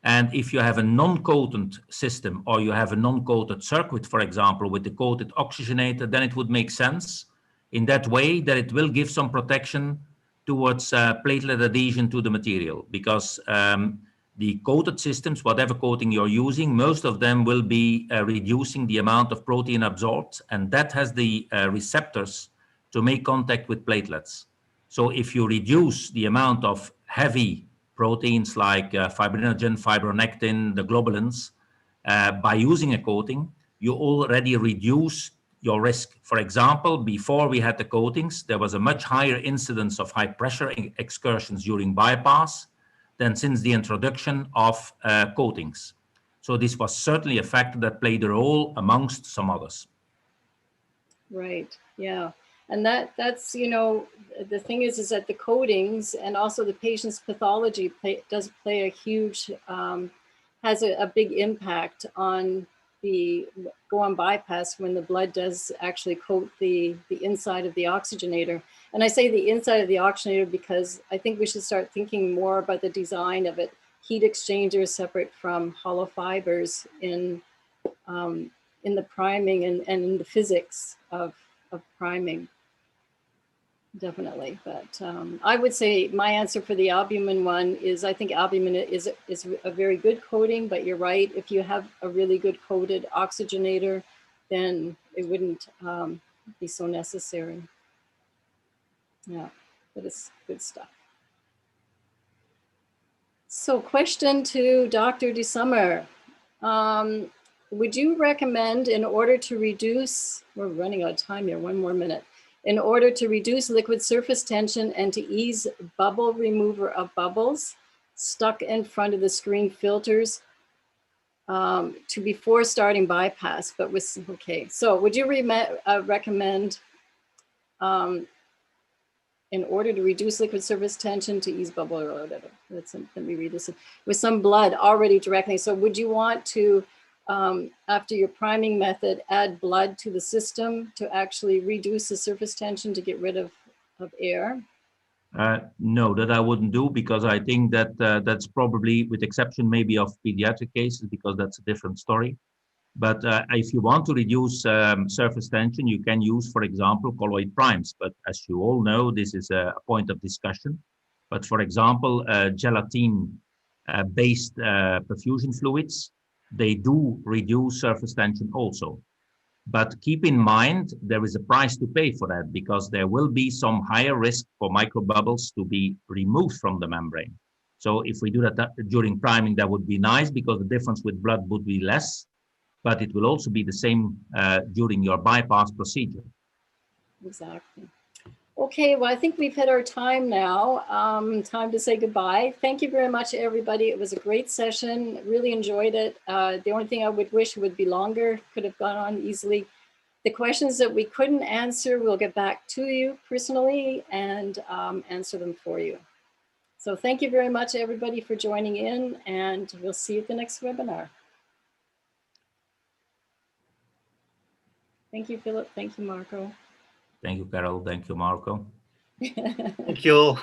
And if you have a non-coated system, or you have a non-coated circuit, for example, with the coated oxygenator, then it would make sense in that way that it will give some protection towards platelet adhesion to the material, because the coated systems, whatever coating you're using, most of them will be reducing the amount of protein absorbed, and that has the receptors to make contact with platelets. So if you reduce the amount of heavy proteins like fibrinogen, fibronectin, the globulins, by using a coating, you already reduce your risk. For example, before we had the coatings, there was a much higher incidence of high pressure excursions during bypass than since the introduction of coatings. So this was certainly a factor that played a role amongst some others. Right, yeah. And that's, you know, the thing is that the coatings and also the patient's pathology does play a huge, has a big impact on the go-on bypass when the blood does actually coat the inside of the oxygenator. And I say the inside of the oxygenator because I think we should start thinking more about the design of it. Heat exchangers separate from hollow fibers in the priming and in the physics of priming. Definitely, but I would say my answer for the albumin one is I think albumin is a very good coating, but you're right, if you have a really good coated oxygenator, then it wouldn't be so necessary. Yeah, but it's good stuff. So question to Dr. DeSummer. Would you recommend, in order to reduce, we're running out of time here, one more minute, in order to reduce liquid surface tension and to ease bubble remover of bubbles stuck in front of the screen filters to before starting bypass, but with, okay. So would you recommend in order to reduce liquid surface tension to ease bubble. Let me read this. With some blood already directly. So would you want to, after your priming method, add blood to the system to actually reduce the surface tension to get rid of air? No, that I wouldn't do, because I think that that's probably, with exception maybe of pediatric cases, because that's a different story. But if you want to reduce surface tension, you can use, for example, colloid primes. But as you all know, this is a point of discussion. But for example, gelatin-based perfusion fluids, they do reduce surface tension also. But keep in mind, there is a price to pay for that, because there will be some higher risk for microbubbles to be removed from the membrane. So if we do that during priming, that would be nice, because the difference with blood would be less. But it will also be the same during your bypass procedure. Exactly. Okay, well, I think we've hit our time now. Time to say goodbye. Thank you very much, everybody. It was a great session. Really enjoyed it. The only thing I would wish would be longer, could have gone on easily. The questions that we couldn't answer, we'll get back to you personally and answer them for you. So thank you very much, everybody, for joining in, and we'll see you at the next webinar. Thank you, Philip. Thank you, Marco. Thank you, Carol. Thank you, Marco. Thank you.